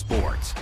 sports.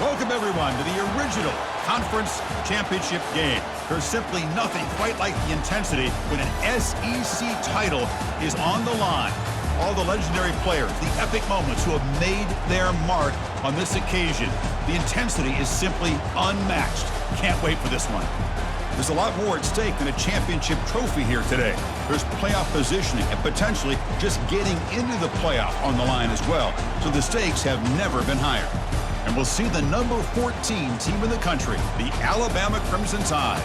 Welcome, everyone, to the original conference championship game. There's simply nothing quite like the intensity when an SEC title is on the line. All the legendary players, the epic moments who have made their mark on this occasion. The intensity is simply unmatched. Can't wait for this one. There's a lot more at stake than a championship trophy here today. There's playoff positioning and potentially just getting into the playoff on the line as well. So the stakes have never been higher. And we'll see the number 14 team in the country, the Alabama Crimson Tide,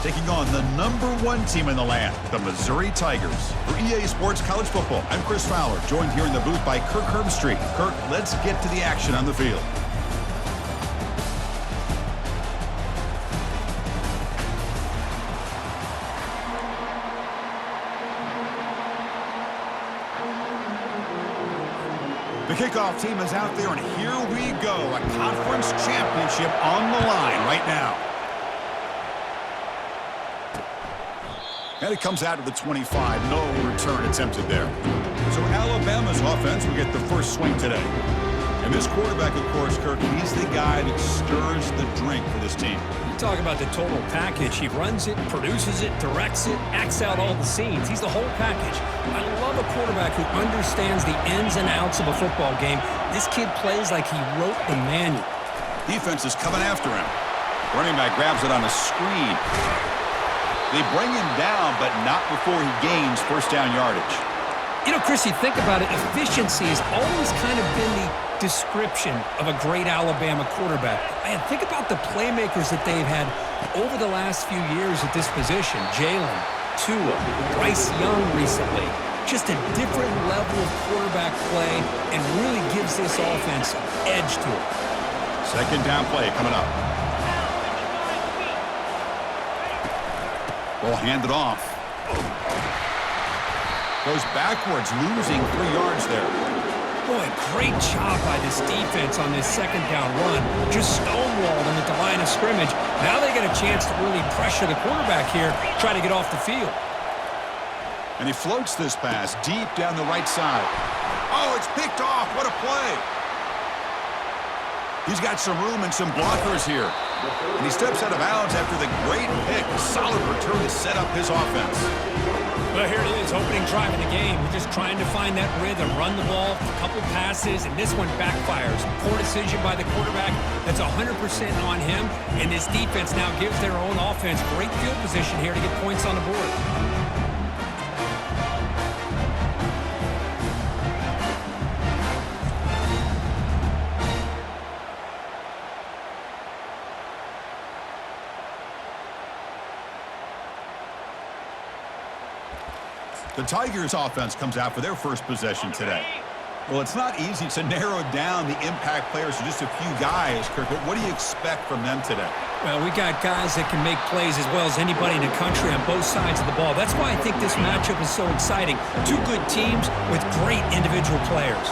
taking on the number 1 team in the land, the Missouri Tigers. For EA Sports College Football, I'm Chris Fowler, joined here in the booth by Kirk Herbstreit. Kirk, let's get to the action on the field. The kickoff team is out there, and here we go. A conference championship on the line right now. And it comes out of the 25. No return attempted there. So Alabama's offense will get the first swing today. And this quarterback, of course, Kirk, he's the guy that stirs the drink for this team. You talk about the total package. He runs it, produces it, directs it, acts out all the scenes. He's the whole package. I love a quarterback who understands the ins and outs of a football game. This kid plays like he wrote the manual. Defense is coming after him. Running back grabs it on a screen. They bring him down, but not before he gains first down yardage. You know, Chris, you think about it, efficiency has always kind of been the description of a great Alabama quarterback. And think about the playmakers that they've had over the last few years at this position. Jalen, Tua, Bryce Young recently. Just a different level of quarterback play and really gives this offense edge to it. Second down play coming up. Ball handed off. Goes backwards, losing 3 yards there. Boy, great job by this defense on this second down run. Just stonewalled them at the line of scrimmage. Now they get a chance to really pressure the quarterback here, try to get off the field. And he floats this pass deep down the right side. Oh, it's picked off. What a play. He's got some room and some blockers here. And he steps out of bounds after the great pick. A solid return to set up his offense. Well, here it is, opening drive in the game. We're just trying to find that rhythm, run the ball, a couple passes, and this one backfires. Poor decision by the quarterback. That's 100% on him, and this defense now gives their own offense great field position here to get points on the board. The Tigers offense comes out for their first possession today. Well, it's not easy to narrow down the impact players to just a few guys, Kirk, but what do you expect from them today? Well, we got guys that can make plays as well as anybody in the country on both sides of the ball. That's why I think this matchup is so exciting. Two good teams with great individual players.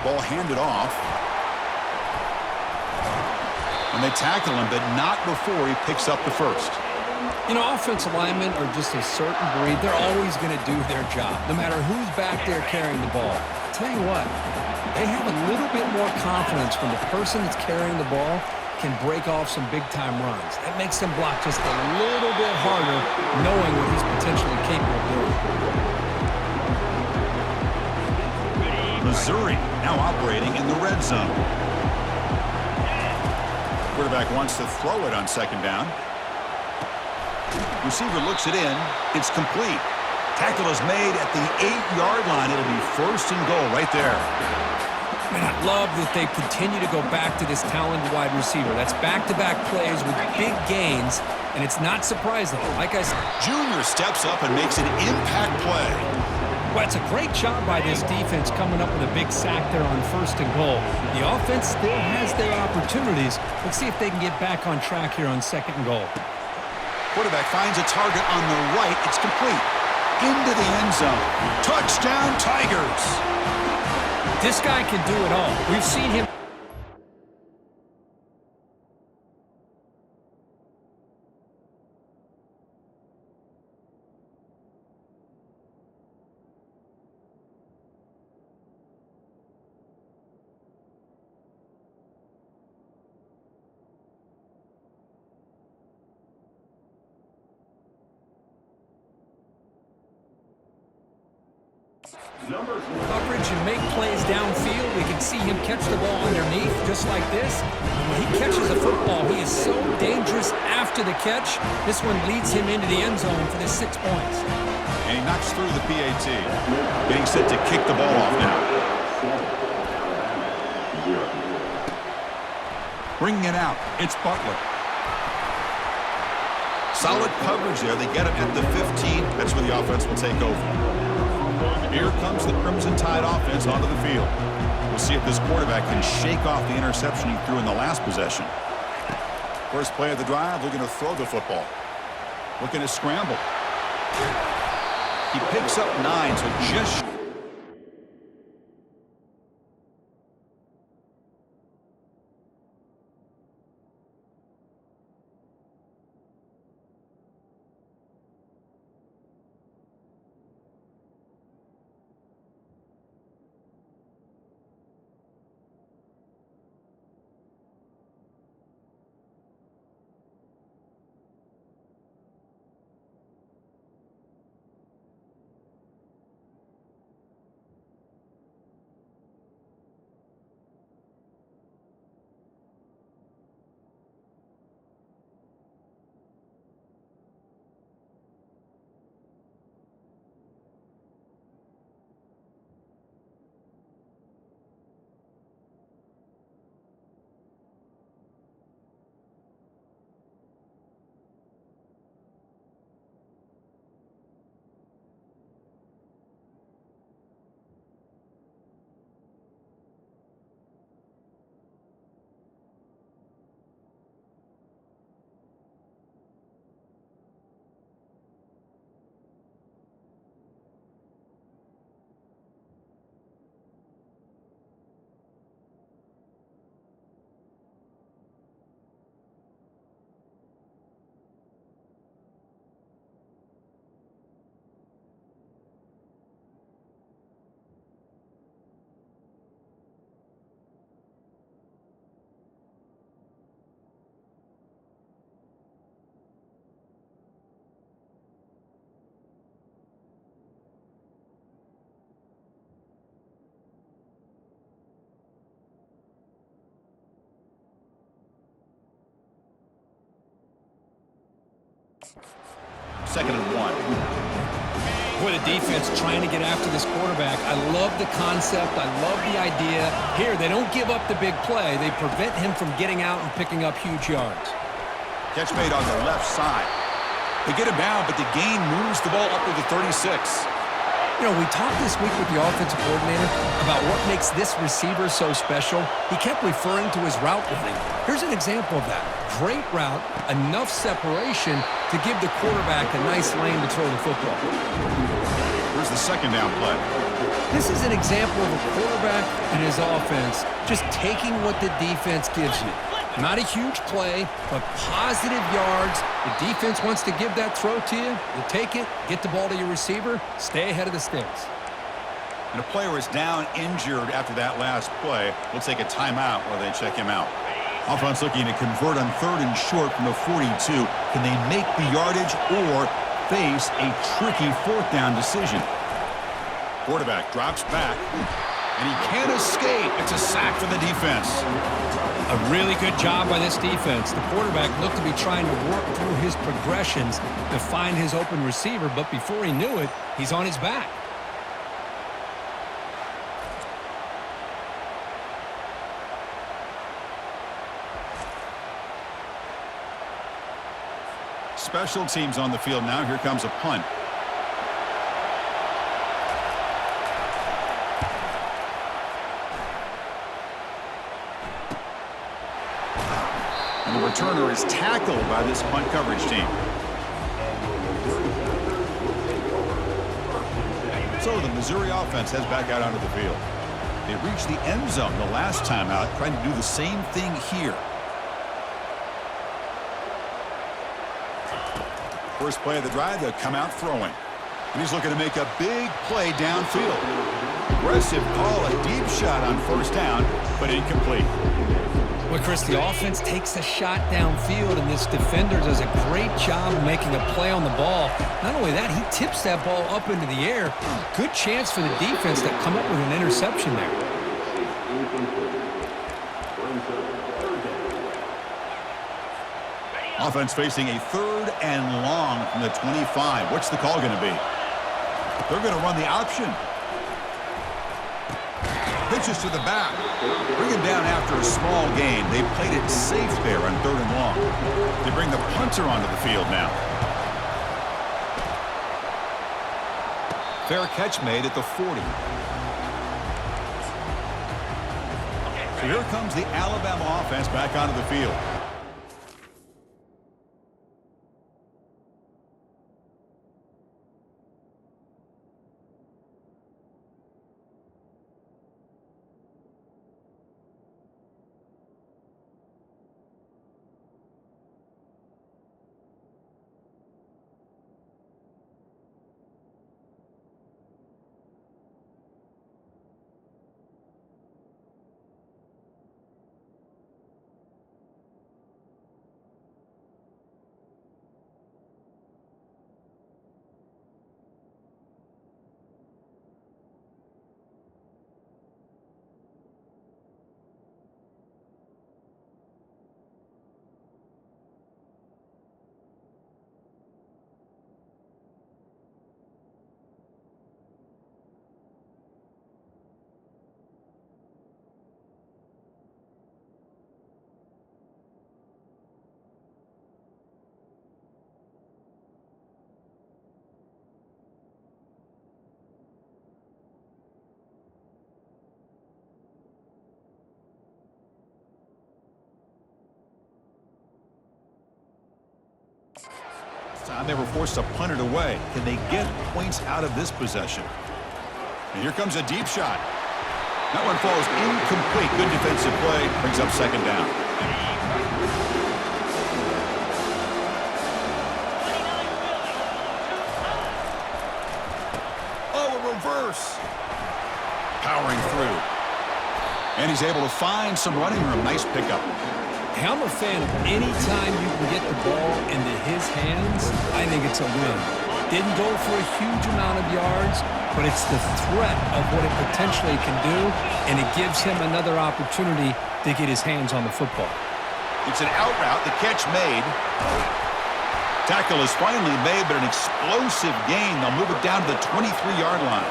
Ball handed off. And they tackle him, but not before he picks up the first. You know, offensive linemen are just a certain breed. They're always going to do their job, no matter who's back there carrying the ball. I'll tell you what, they have a little bit more confidence when the person that's carrying the ball can break off some big-time runs. That makes him block just a little bit harder, knowing what he's potentially capable of doing. Missouri now operating in the red zone. Quarterback wants to throw it on second down. Receiver looks it in. It's complete. Tackle is made at the 8-yard line. It'll be first and goal right there. Man, I love that they continue to go back to this talented wide receiver. That's back-to-back plays with big gains, and it's not surprising. Like I said, Junior steps up and makes an impact play. well, it's a great job by this defense coming up with a big sack there on first and goal. The offense still has their opportunities. Let's see if they can get back on track here on second and goal. Quarterback finds a target on the right. It's complete. Into the end zone. Touchdown, Tigers. This guy can do it all. We've seen him. Coverage and make plays downfield. We can see him catch the ball underneath just like this. And when he catches a football, he is so dangerous after the catch. This one leads him into the end zone for the 6 points. And he knocks through the PAT. Getting set to kick the ball off now. Bringing it out. It's Butler. Solid coverage there. They get him at the 15. That's where the offense will take over. Here comes the Crimson Tide offense onto the field. We'll see if this quarterback can shake off the interception he threw in the last possession. First play of the drive, looking to throw the football. Looking to scramble. He picks up 9, so just... Second and 1. Boy, the defense trying to get after this quarterback. I love the concept. I love the idea. Here, they don't give up the big play. They prevent him from getting out and picking up huge yards. Catch made on the left side. They get him down, but the gain moves the ball up to the 36. You know, we talked this week with the offensive coordinator about what makes this receiver so special. He kept referring to his route running. Here's an example of that. Great route, enough separation to give the quarterback a nice lane to throw the football. Here's the second down play. This is an example of a quarterback and his offense just taking what the defense gives you. Not a huge play, but positive yards. The defense wants to give that throw to you. You take it, get the ball to your receiver, stay ahead of the sticks. And a player is down injured after that last play. We'll take a timeout while they check him out. Offense looking to convert on 3rd and short from the 42. Can they make the yardage or face a tricky 4th down decision? Quarterback drops back, and he can't escape. It's a sack for the defense. A really good job by this defense. The quarterback looked to be trying to work through his progressions to find his open receiver, but before he knew it, he's on his back. Special teams on the field now. Here comes a punt. And the returner is tackled by this punt coverage team. So the Missouri offense heads back out onto the field. They reached the end zone the last time out, trying to do the same thing here. First play of the drive, they'll come out throwing. And he's looking to make a big play downfield. Aggressive call, a deep shot on 1st down, but incomplete. Well, Chris, the offense takes a shot downfield, and this defender does a great job of making a play on the ball. Not only that, he tips that ball up into the air. Good chance for the defense to come up with an interception there. Offense facing a 3rd and long from the 25. What's the call going to be? They're going to run the option. Pitches to the back. Bring him down after a small gain. They played it safe there on 3rd and long. They bring the punter onto the field now. Fair catch made at the 40. So here comes the Alabama offense back onto the field. They were forced to punt it away. Can they get points out of this possession? And here comes a deep shot. That one falls incomplete. Good defensive play. Brings up 2nd down. Oh, a reverse. Powering through. And he's able to find some running room. Nice pickup. I'm a fan of any time you can get the ball into his hands. I think it's a win. Didn't go for a huge amount of yards, but it's the threat of what it potentially can do, and it gives him another opportunity to get his hands on the football. It's an out route. The catch made. Tackle is finally made, but an explosive gain. They'll move it down to the 23-yard line.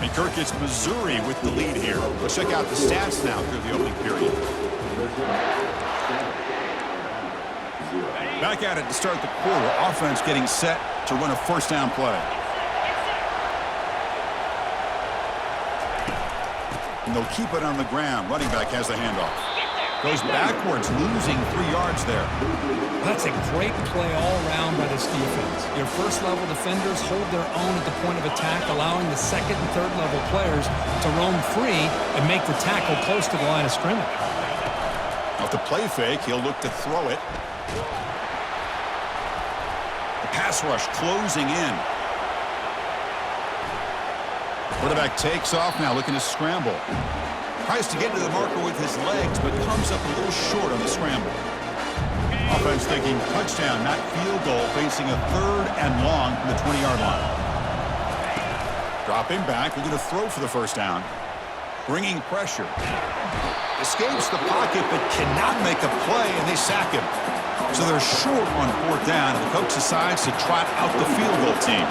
And Kirk, it's Missouri with the lead here. Let's check out the stats now through the opening period. Back at it to start the quarter. Offense getting set to run a 1st down play. And they'll keep it on the ground. Running back has the handoff. Goes backwards, losing 3 yards there. That's a great play all around by this defense. Your first-level defenders hold their own at the point of attack, allowing the second and third-level players to roam free and make the tackle close to the line of scrimmage. Off the play fake, he'll look to throw it. The pass rush closing in. Quarterback takes off now, looking to scramble. Tries to get to the marker with his legs, but comes up a little short on the scramble. Offense thinking touchdown, not field goal, facing a 3rd and long from the 20-yard line. Dropping back, looking to throw for the first down. Bringing pressure. Escapes the pocket, but cannot make a play, and they sack him. So they're short on 4th down, and the coach decides to trot out the field goal team.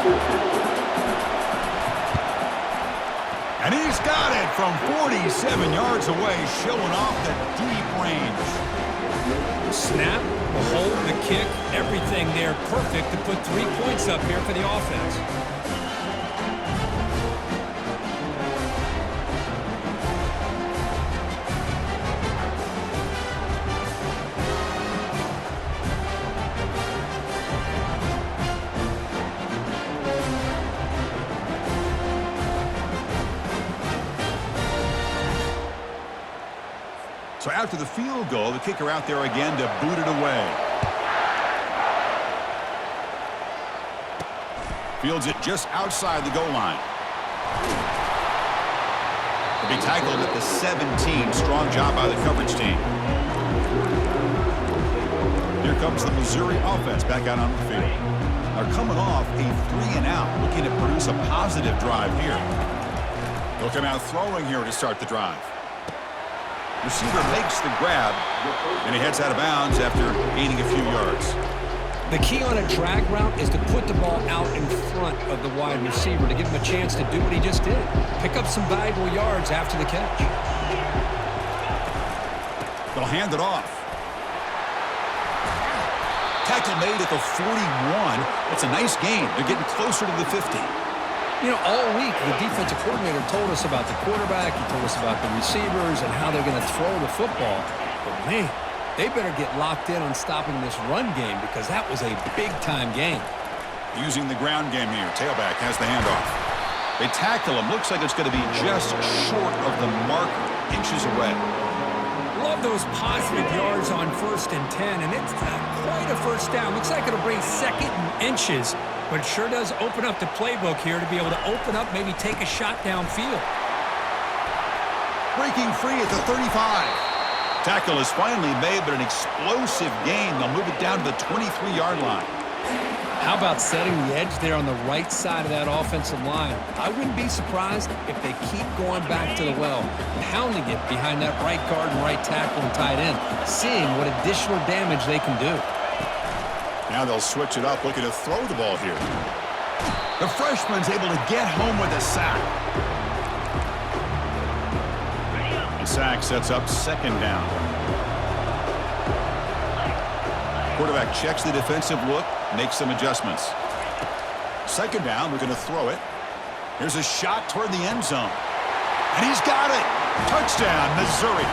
And he's got it from 47 yards away, showing off the deep range. Snap, the hold, the kick, everything there perfect to put 3 points up here for the offense. So after the field goal, the kicker out there again to boot it away. Fields it just outside the goal line. To be tackled at the 17. Strong job by the coverage team. Here comes the Missouri offense back out on the field. They're coming off a 3-and-out, looking to produce a positive drive here. They'll come out throwing here to start the drive. Receiver makes the grab, and he heads out of bounds after gaining a few yards. The key on a drag route is to put the ball out in front of the wide receiver to give him a chance to do what he just did. Pick up some valuable yards after the catch. They'll hand it off. Tackle made at the 41. It's a nice gain. They're getting closer to the 50. You know, all week, the defensive coordinator told us about the quarterback. He told us about the receivers and how they're going to throw the football. But, man, they better get locked in on stopping this run game because that was a big-time game. Using the ground game here. Tailback has the handoff. They tackle him. Looks like it's going to be just short of the marker, inches away. Love those positive yards on 1st and 10, and it's not quite a first down. Looks like it'll bring 2nd and inches. But it sure does open up the playbook here to be able to open up, maybe take a shot downfield. Breaking free at the 35. Tackle is finally made, but an explosive gain. They'll move it down to the 23-yard line. How about setting the edge there on the right side of that offensive line? I wouldn't be surprised if they keep going back to the well, pounding it behind that right guard and right tackle and tight end, seeing what additional damage they can do. Now they'll switch it up, looking to throw the ball here. The freshman's able to get home with a sack. The sack sets up 2nd down. Quarterback checks the defensive look, makes some adjustments. 2nd down, we're going to throw it. Here's a shot toward the end zone. And he's got it. Touchdown, Missouri.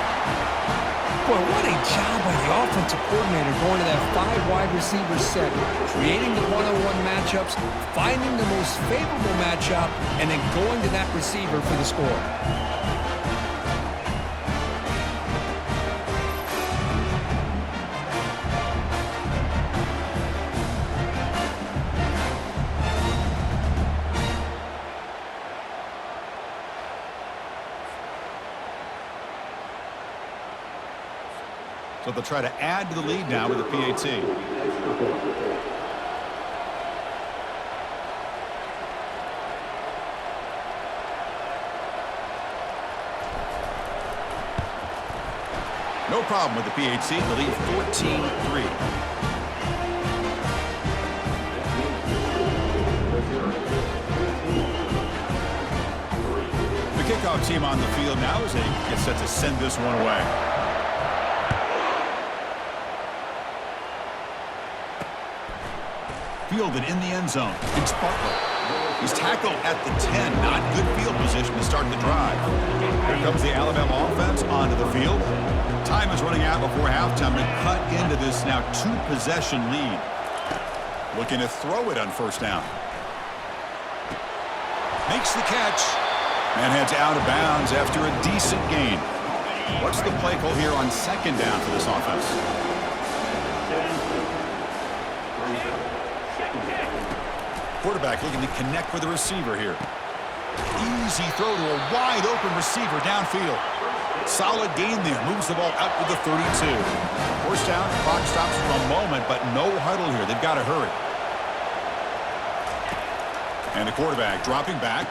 Boy, what a job by the offensive coordinator going to that 5 wide receiver set, creating the one-on-one matchups, finding the most favorable matchup, and then going to that receiver for the score. So they'll try to add to the lead now with a PAT. No problem with the PAT. The lead 14-3. The kickoff team on the field now as they get set to send this one away. Fielded in the end zone. It's Butler. He's tackled at the 10. Not good field position to start the drive. Here comes the Alabama offense onto the field. Time is running out before halftime to cut into this now 2-possession lead. Looking to throw it on 1st down. Makes the catch. And heads out of bounds after a decent gain. What's the play call here on 2nd down for this offense? Quarterback looking to connect with the receiver here. Easy throw to a wide-open receiver downfield. Solid gain there. Moves the ball out to the 32. First down, clock stops for a moment, but no huddle here. They've got to hurry. And the quarterback dropping back.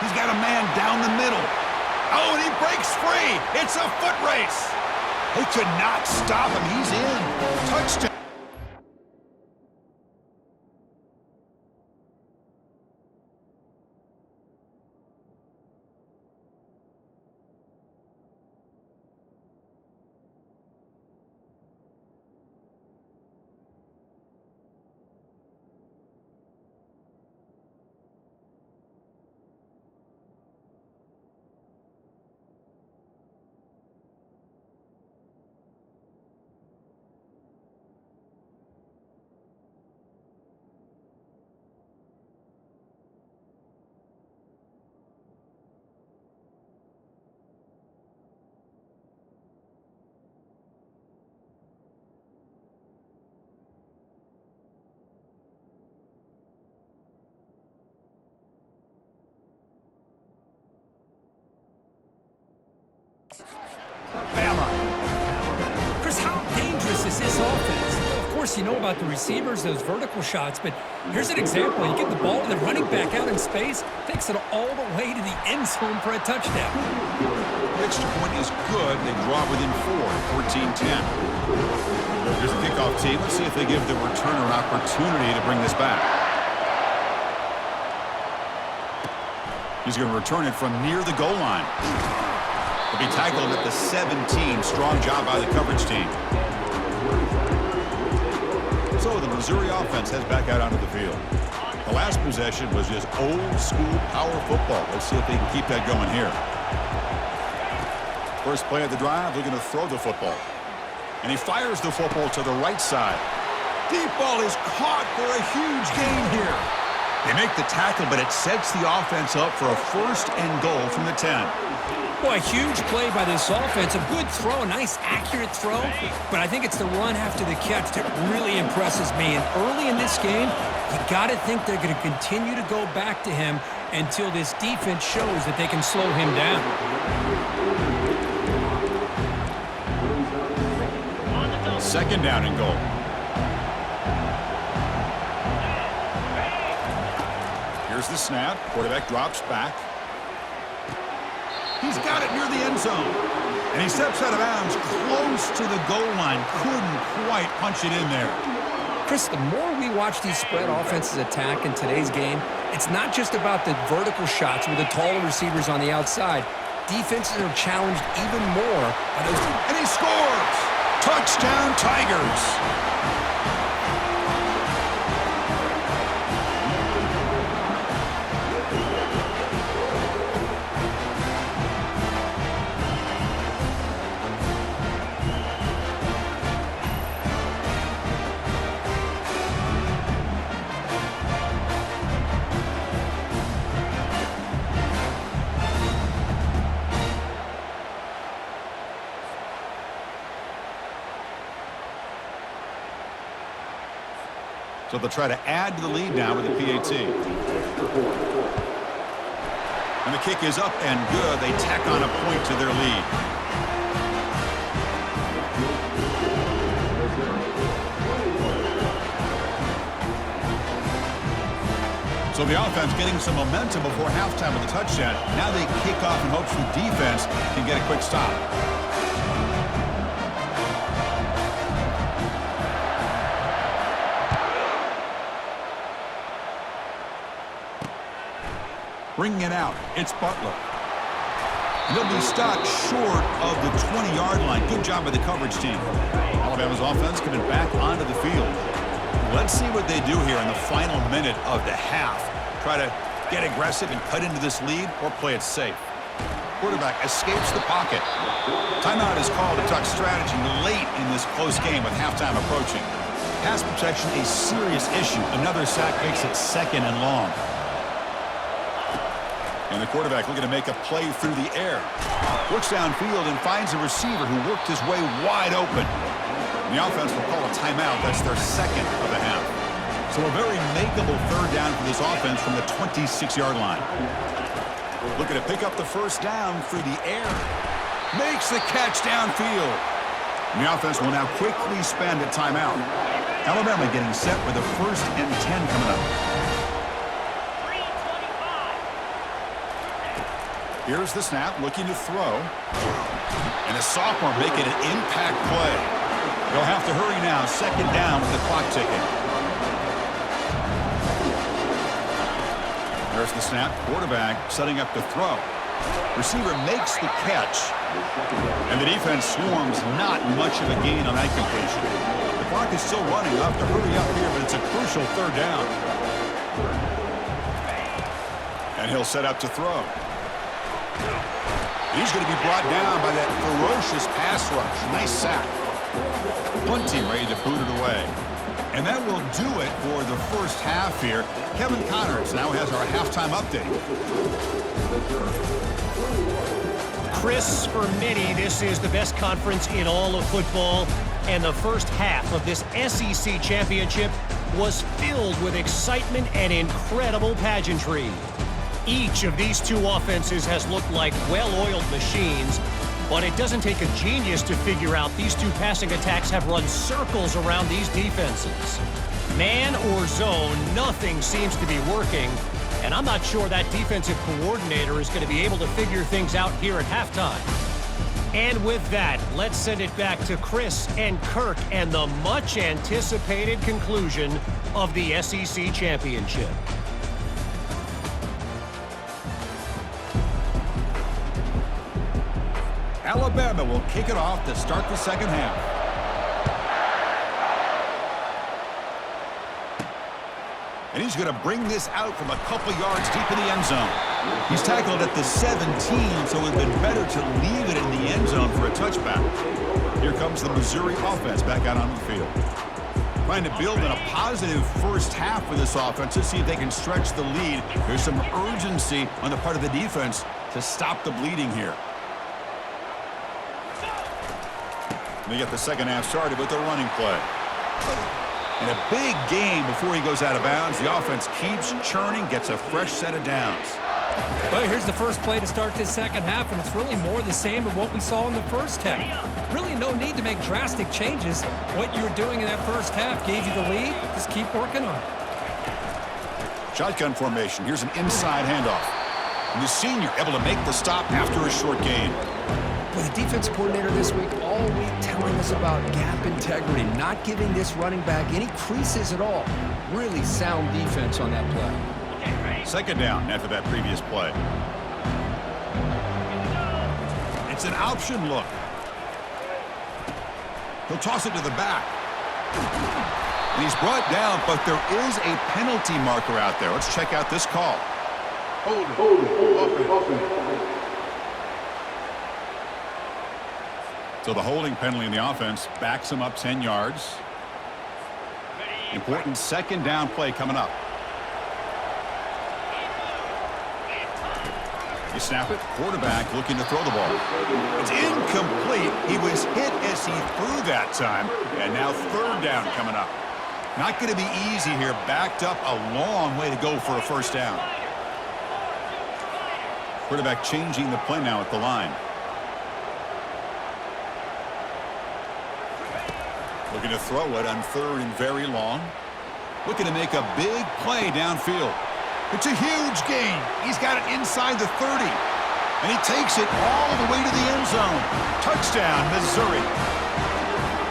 He's got a man down the middle. Oh, and he breaks free. It's a foot race. They could not stop him. He's in. Touchdown. Chris, how dangerous is this offense? Of course, you know about the receivers, those vertical shots, but here's an example. You get the ball to the running back out in space, takes it all the way to the end zone for a touchdown. Extra point is good. They draw within 14-10. Here's the kickoff team. Let's see if they give the returner an opportunity to bring this back. He's going to return it from near the goal line. To be tackled at the 17. Strong job by the coverage team. So the Missouri offense heads back out onto the field. The last possession was just old school power football. Let's see if they can keep that going here. First play of the drive, they're going to throw the football. And he fires the football to the right side. Deep ball is caught for a huge gain here. They make the tackle, but it sets the offense up for a first and goal from the 10. Boy, a huge play by this offense. A good throw, a nice accurate throw. But I think it's the run after the catch that really impresses me. And early in this game, you got to think they're going to continue to go back to him until this defense shows that they can slow him down. Second down and goal. Here's the snap. Quarterback drops back. He's got it near the end zone. And he steps out of bounds close to the goal line. Couldn't quite punch it in there. Chris, the more we watch these spread offenses attack in today's game, it's not just about the vertical shots with the taller receivers on the outside. Defenses are challenged even more by those. And he scores! Touchdown, Tigers! So they'll try to add to the lead now with the PAT. And the kick is up and good. They tack on a point to their lead. So the offense getting some momentum before halftime with a touchdown. Now they kick off in hopes the defense can get a quick stop. Bringing it out, it's Butler. And he'll be stopped short of the 20-yard line. Good job by the coverage team. Alabama's offense coming back onto the field. Let's see what they do here in the final minute of the half. Try to get aggressive and cut into this lead or play it safe. Quarterback escapes the pocket. Timeout is called to talk strategy late in this close game with halftime approaching. Pass protection a serious issue. Another sack makes it second and long. And the quarterback looking to make a play through the air. Looks downfield and finds a receiver who worked his way wide open. And the offense will call a timeout. That's their second of the half. So a very makeable third down for this offense from the 26-yard line. Looking to pick up the first down through the air. Makes the catch downfield. And the offense will now quickly spend a timeout. Alabama getting set with a 1st and 10 coming up. Here's the snap, looking to throw. And the sophomore making an impact play. They'll have to hurry now. 2nd down with the clock ticking. There's the snap. Quarterback setting up to throw. Receiver makes the catch. And the defense swarms, not much of a gain on that completion. The clock is still running. They'll have to hurry up here, but it's a crucial 3rd down. And he'll set up to throw. He's going to be brought down by that ferocious pass rush. Nice sack. Punting, ready to boot it away. And that will do it for the first half here. Kevin Connors now has our halftime update. Chris, for many, this is the best conference in all of football. And the first half of this SEC championship was filled with excitement and incredible pageantry. Each of these two offenses has looked like well-oiled machines, but it doesn't take a genius to figure out these two passing attacks have run circles around these defenses. Man or zone, nothing seems to be working, and I'm not sure that defensive coordinator is going to be able to figure things out here at halftime. And with that, let's send it back to Chris and Kirk and the much-anticipated conclusion of the SEC championship. Alabama will kick it off to start the second half. And he's going to bring this out from a couple yards deep in the end zone. He's tackled at the 17, so it would have been better to leave it in the end zone for a touchback. Here comes the Missouri offense back out on the field. Trying to build in a positive first half for this offense to see if they can stretch the lead. There's some urgency on the part of the defense to stop the bleeding here. They get the second half started with a running play. And a big game before he goes out of bounds. The offense keeps churning, gets a fresh set of downs. Well, here's the first play to start this second half, and it's really more the same of what we saw in the first half. Really no need to make drastic changes. What you were doing in that first half gave you the lead. Just keep working on it. Shotgun formation. Here's an inside handoff. And the senior able to make the stop after a short gain. Well, the defense coordinator this week all week telling us about gap integrity, not giving this running back any creases at all. Really sound defense on that play. 2nd down after that previous play. It's an option look. He'll toss it to the back. And he's brought down, but there is a penalty marker out there. Let's check out this call. Hold it. So the holding penalty in the offense backs him up 10 yards. Important 2nd down play coming up. You snap it. Quarterback looking to throw the ball. It's incomplete. He was hit as he threw that time. And now 3rd down coming up. Not going to be easy here. Backed up a long way to go for a first down. Quarterback changing the play now at the line. Looking to throw it on 3rd and very long. Looking to make a big play downfield. It's a huge gain. He's got it inside the 30. And he takes it all the way to the end zone. Touchdown, Missouri.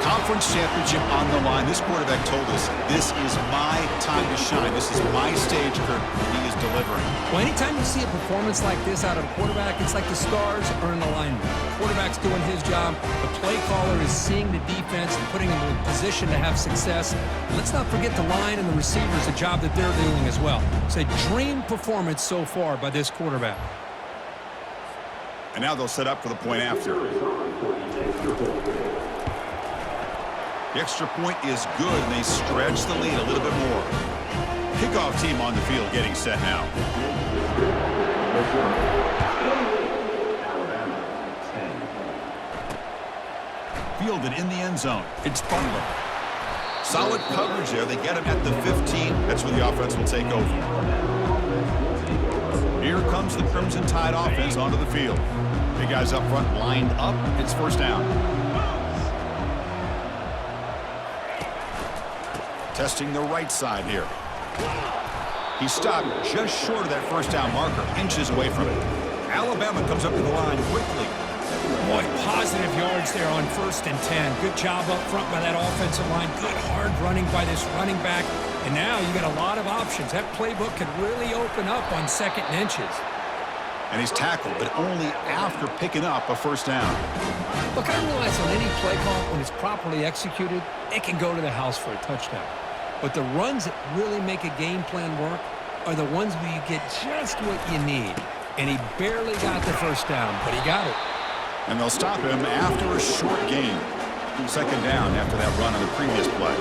Conference championship on the line. This quarterback told us, this is my time to shine. This is my stage, Kirk. He is delivering. Well, anytime you see a performance like this out of a quarterback, it's like the stars are in alignment. The quarterback's doing his job. The play caller is seeing the defense and putting them in a position to have success. And let's not forget the line and the receivers, the job that they're doing as well. It's a dream performance so far by this quarterback. And now they'll set up for the point after. The extra point is good, and they stretch the lead a little bit more. Kickoff team on the field getting set now. Fielded in the end zone. It's Butler. Solid coverage there. They get him at the 15. That's where the offense will take over. Here comes the Crimson Tide offense onto the field. Big guys up front lined up. It's first down. Testing the right side here. He stopped just short of that first down marker, inches away from it. Alabama comes up to the line quickly. Boy, positive yards there on 1st and 10. Good job up front by that offensive line. Good hard running by this running back. And now you got a lot of options. That playbook could really open up on 2nd and inches. And he's tackled, but only after picking up a first down. Look, I realize on any play call, when it's properly executed, it can go to the house for a touchdown. But the runs that really make a game plan work are the ones where you get just what you need. And he barely got the first down, but he got it. And they'll stop him after a short gain. 2nd down after that run on the previous play.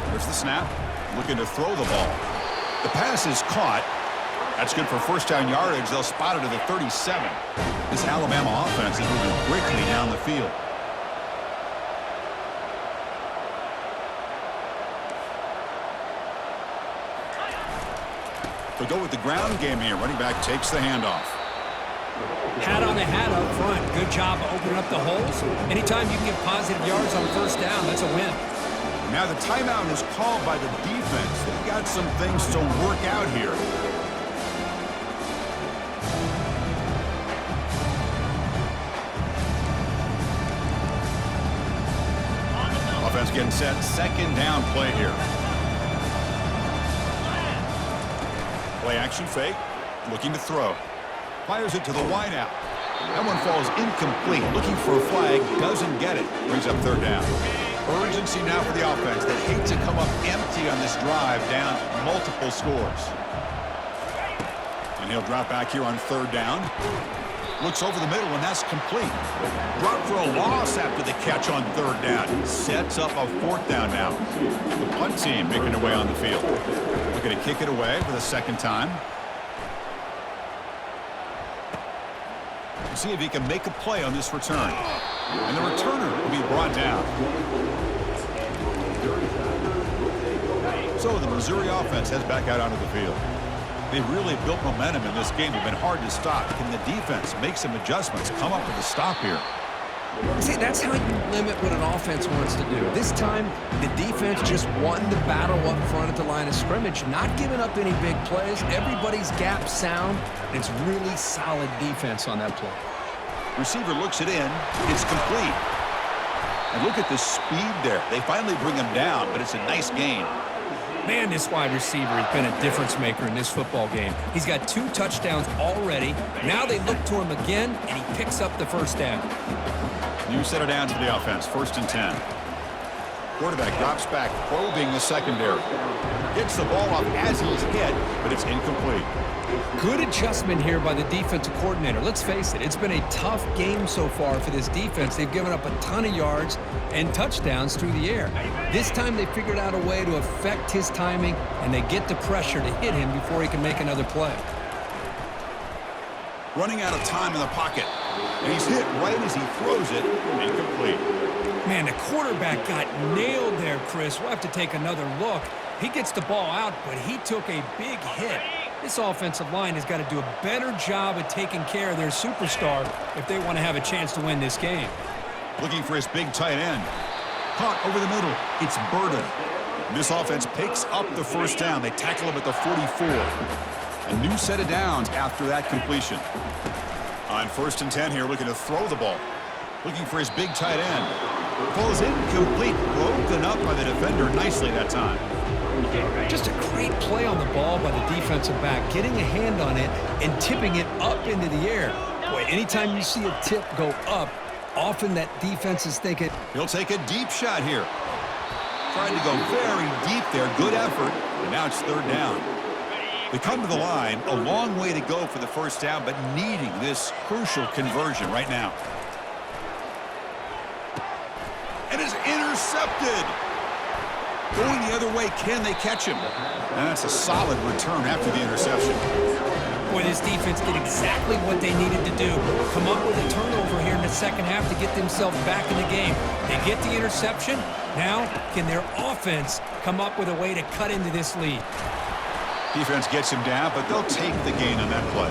There's the snap. Looking to throw the ball. The pass is caught. That's good for first down yardage. They'll spot it at the 37. This Alabama offense is moving quickly down the field. They'll go with the ground game here. Running back takes the handoff. Hat on the hat up front. Good job of opening up the holes. Anytime you can get positive yards on first down, that's a win. Now the timeout is called by the defense. They've got some things to work out here. Offense getting set. 2nd down play here. Play action fake. Looking to throw. Fires it to the wideout. That one falls incomplete. Looking for a flag. Doesn't get it. Brings up 3rd down. Urgency now for the offense. They hate to come up empty on this drive, down multiple scores. And he'll drop back here on 3rd down. Looks over the middle, and that's complete. Drop for a loss after the catch on 3rd down. Sets up a 4th down now. The punt team making their way on the field. Looking to kick it away for the 2nd time. We'll see if he can make a play on this return. And the returner will be brought down. So the Missouri offense heads back out onto the field. They've really built momentum in this game. They've been hard to stop. Can the defense make some adjustments, come up with a stop here? See, that's how you limit what an offense wants to do. This time, the defense just won the battle up front at the line of scrimmage, not giving up any big plays. Everybody's gap sound, and it's really solid defense on that play. Receiver looks it in. It's complete. And look at the speed there. They finally bring him down, but it's a nice gain. Man, this wide receiver has been a difference maker in this football game. He's got 2 touchdowns already. Now they look to him again, and he picks up the first down. New set of downs for the offense. 1st and 10. Quarterback drops back, probing the secondary. Gets the ball off as he's hit, but it's incomplete. Good adjustment here by the defensive coordinator. Let's face it, it's been a tough game so far for this defense. They've given up a ton of yards and touchdowns through the air. This time they figured out a way to affect his timing, and they get the pressure to hit him before he can make another play. Running out of time in the pocket. And he's hit right as he throws it. Incomplete. Man, the quarterback got nailed there, Chris. We'll have to take another look. He gets the ball out, but he took a big hit. This offensive line has got to do a better job of taking care of their superstar if they want to have a chance to win this game. Looking for his big tight end. Caught over the middle. It's Burden. This offense picks up the first down. They tackle him at the 44. A new set of downs after that completion. On 1st and 10 here, looking to throw the ball. Looking for his big tight end. Falls incomplete. Broken up by the defender nicely that time. Just a great play on the ball by the defensive back, getting a hand on it and tipping it up into the air. Boy, anytime you see a tip go up, often that defense is thinking, he'll take a deep shot here. Trying to go very deep there. Good effort. And now it's 3rd down. They come to the line. A long way to go for the first down, but needing this crucial conversion right now. And it's intercepted. Going the other way, can they catch him? And that's a solid return after the interception. Boy, this defense did exactly what they needed to do. Come up with a turnover here in the second half to get themselves back in the game. They get the interception. Now, can their offense come up with a way to cut into this lead? Defense gets him down, but they'll take the gain on that play.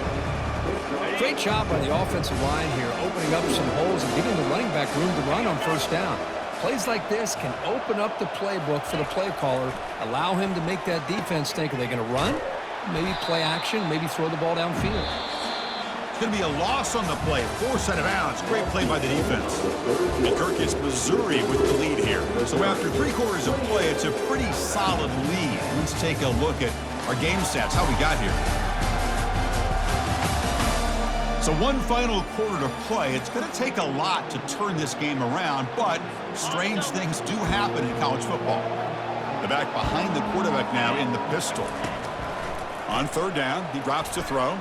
Great job by the offensive line here, opening up some holes and giving the running back room to run on first down. Plays like this can open up the playbook for the play caller, allow him to make that defense think, are they going to run? Maybe play action, maybe throw the ball downfield. It's going to be a loss on the play. Forced out of bounds. Great play by the defense. And Kirk, it's Missouri with the lead here. So after 3 quarters of play, it's a pretty solid lead. Let's take a look at our game stats, how we got here. So one final quarter to play. It's going to take a lot to turn this game around, but strange things do happen in college football. The back behind the quarterback now in the pistol. On third down, he drops to throw. And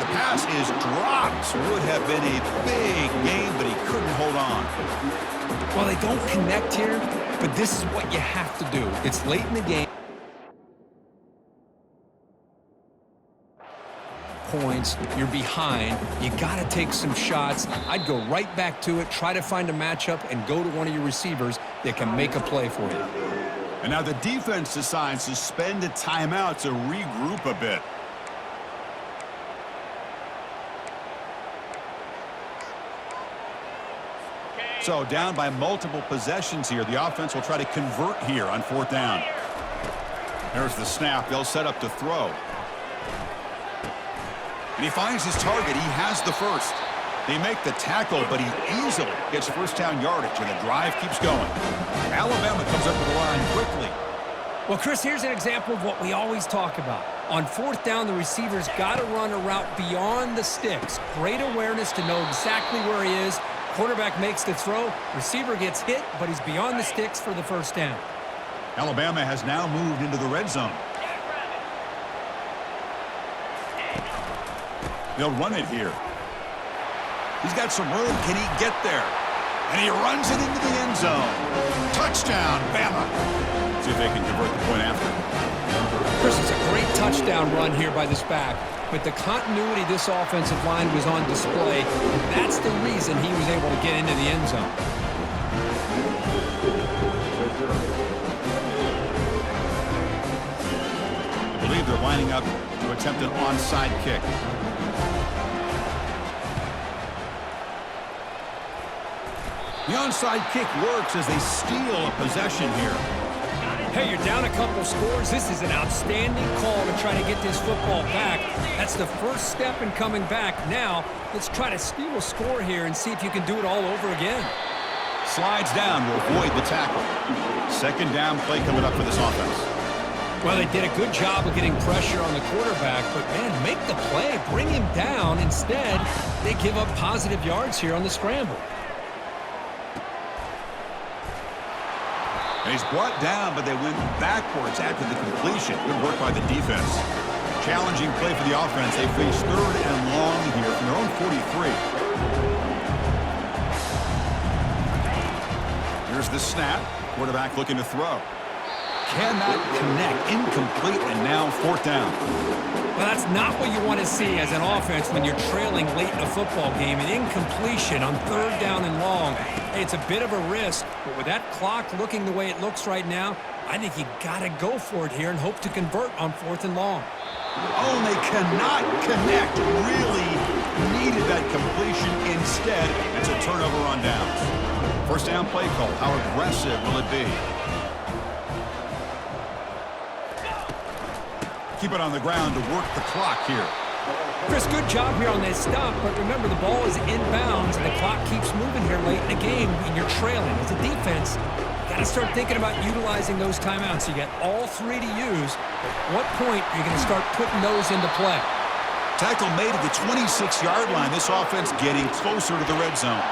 the pass is dropped. Would have been a big game, but he couldn't hold on. Well, they don't connect here, but this is what you have to do. It's late in the game. Points, you're behind, you got to take some shots. I'd go right back to it, try to find a matchup, and go to one of your receivers that can make a play for you. And now the defense decides to spend a timeout to regroup a bit. So down by multiple possessions here. The offense will try to convert here on fourth down. There's the snap. They'll set up to throw. And he finds his target. He has the first. They make the tackle, but he easily gets first down yardage, and the drive keeps going. Alabama comes up with the line quickly. Well, Chris, here's an example of what we always talk about. On fourth down, the receiver's got to run a route beyond the sticks. Great awareness to know exactly where he is. Quarterback makes the throw. Receiver gets hit, but he's beyond the sticks for the first down. Alabama has now moved into the red zone. They'll run it here. He's got some room. Can he get there? And he runs it into the end zone. Touchdown, Bama. See if they can convert the point after. Chris, it's a great touchdown run here by this back, but the continuity of this offensive line was on display, and that's the reason he was able to get into the end zone. I believe they're lining up to attempt an onside kick. The onside kick works as they steal a possession here. Hey, you're down a couple scores. This is an outstanding call to try to get this football back. That's the first step in coming back. Now, let's try to steal a score here and see if you can do it all over again. Slides down will avoid the tackle. Second down play coming up for this offense. Well, they did a good job of getting pressure on the quarterback, but, man, make the play. Bring him down. Instead, they give up positive yards here on the scramble. And he's brought down, but they went backwards after the completion. Good work by the defense. Challenging play for the offense. They face third and long here from their own 43. Here's the snap. Quarterback looking to throw. Cannot connect. Incomplete, and now fourth down. Well, that's not what you want to see as an offense when you're trailing late in a football game. An incompletion on third down and long. It's a bit of a risk, but with that clock looking the way it looks right now, I think you got to go for it here and hope to convert on fourth and long. Oh, and they cannot connect. Really needed that completion. Instead, it's a turnover on downs. First down play call. How aggressive will it be? Keep it on the ground to work the clock here. Chris, good job here on that stop, but remember the ball is inbounds and the clock keeps moving here late in the game and you're trailing. As a defense, you got to start thinking about utilizing those timeouts. You got all three to use. At what point are you going to start putting those into play? Tackle made at the 26-yard line. This offense getting closer to the red zone.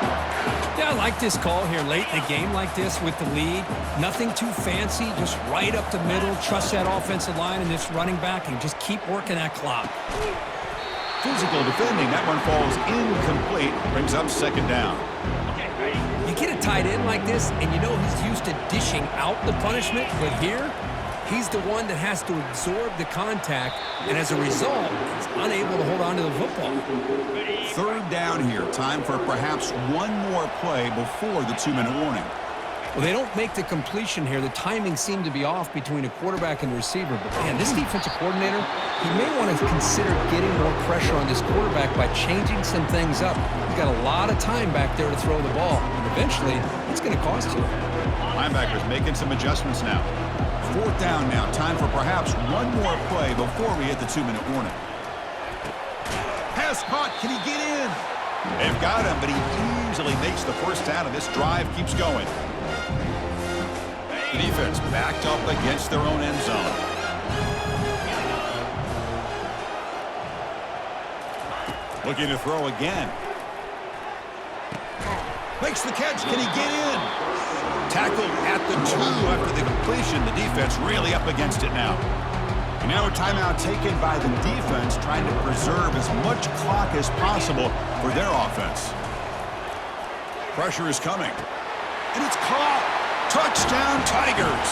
Yeah, I like this call here late in the game like this with the lead. Nothing too fancy, just right up the middle. Trust that offensive line and this running back and just keep working that clock. Physical defending. That one falls incomplete. Brings up second down. You get a tight end like this, and you know he's used to dishing out the punishment, but here, He's the one that has to absorb the contact, and as a result, he's unable to hold on to the football. Third down here. Time for perhaps one more play before the 2-minute warning. Well, they don't make the completion here. The timing seemed to be off between a quarterback and receiver. But, man, this defensive coordinator, he may want to consider getting more pressure on this quarterback by changing some things up. He's got a lot of time back there to throw the ball, and eventually it's going to cost you. Linebackers making some adjustments now. Fourth down now. Time for perhaps one more play before we hit the 2-minute warning. Pass caught. Can he get in? They've got him, but he easily makes the first down, and this drive keeps going. The defense backed up against their own end zone. Looking to throw again. Makes the catch. Can he get in? Tackled at the 2 after the completion. The defense really up against it now. And now a timeout taken by the defense, trying to preserve as much clock as possible for their offense. Pressure is coming. And it's caught. Touchdown, Tigers.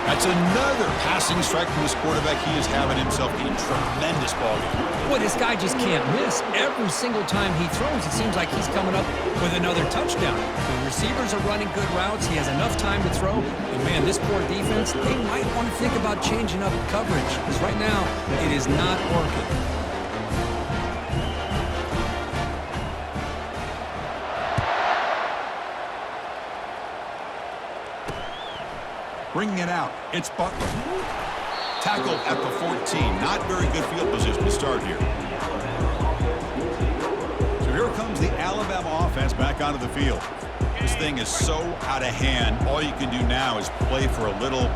That's another passing strike from this quarterback. He is having himself a tremendous ballgame. Boy, this guy just can't miss. Every single time he throws, it seems like he's coming up with another touchdown. The receivers are running good routes. He has enough time to throw. And, man, this poor defense, they might want to think about changing up coverage because right now it is not working. Bringing it out, it's Butler. Tackled at the 14. Not very good field position to start here. So here comes the Alabama offense back onto the field. This thing is so out of hand. All you can do now is play for a little.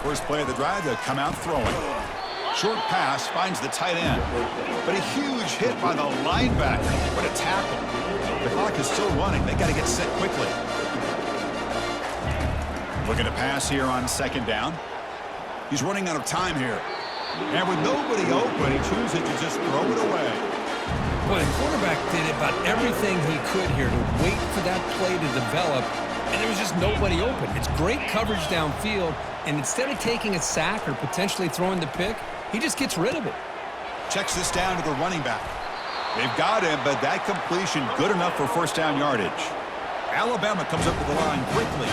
First play of the drive, they'll come out throwing. Short pass finds the tight end. But a huge hit by the linebacker. What a tackle. The clock is still running. They got to get set quickly. Looking to pass here on second down. He's running out of time here. And with nobody open, he chooses to just throw it away. Boy, the quarterback did about everything he could here to wait for that play to develop, and there was just nobody open. It's great coverage downfield, and instead of taking a sack or potentially throwing the pick, he just gets rid of it. Checks this down to the running back. They've got him, but that completion good enough for first down yardage. Alabama comes up with the line quickly.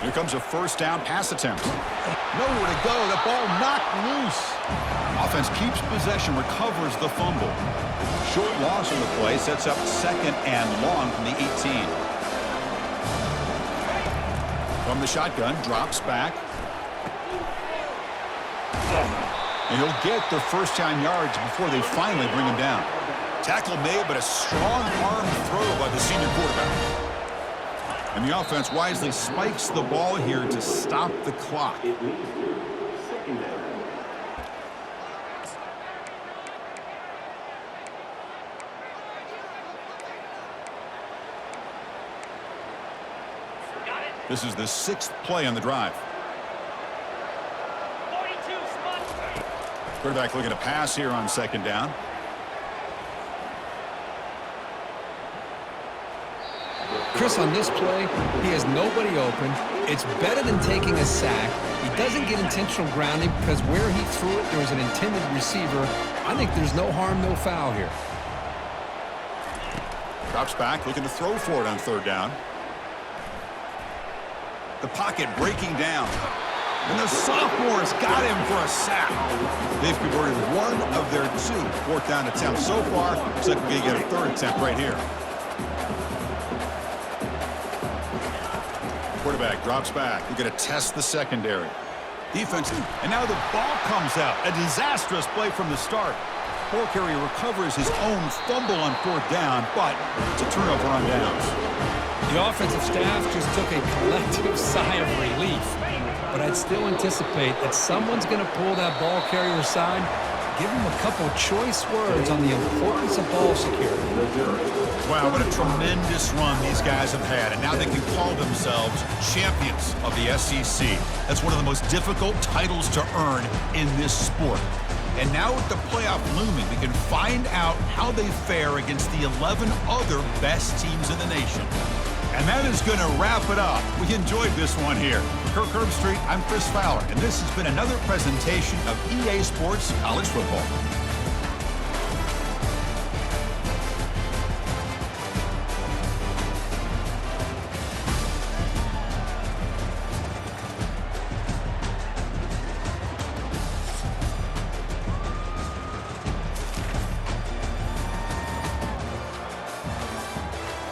Here comes a first down pass attempt. Nowhere to go. The ball knocked loose. Offense keeps possession, recovers the fumble. Short loss on the play sets up second and long from the 18. From the shotgun, drops back. And he'll get the first down yards before they finally bring him down. Tackle made, but a strong arm throw by the senior quarterback. And the offense wisely spikes the ball here to stop the clock. This is the 6th play on the drive. Quarterback looking to pass here on second down. Chris, on this play, he has nobody open. It's better than taking a sack. He doesn't get intentional grounding because where he threw it, there was an intended receiver. I think there's no harm, no foul here. Drops back, looking to throw for it on third down. The pocket breaking down. And the sophomores got him for a sack. They've converted one of their 2 fourth down attempts so far. Looks like we're going to get a third attempt right here. quarterback drops back. We're going to test the secondary. Defense, and now the ball comes out. A disastrous play from the start. Ball carrier recovers his own fumble on 4th down, but it's a turnover on downs. The offensive staff just took a collective sigh of relief. But I'd still anticipate that someone's going to pull that ball carrier aside, give him a couple choice words on the importance of ball security. Wow, what a tremendous run these guys have had, and now they can call themselves champions of the SEC. That's one of the most difficult titles to earn in this sport. And now with the playoff looming, we can find out how they fare against the 11 other best teams in the nation. And that is going to wrap it up. We enjoyed this one here. For Kirk Herbstreit, I'm Chris Fowler, and this has been another presentation of EA Sports College Football.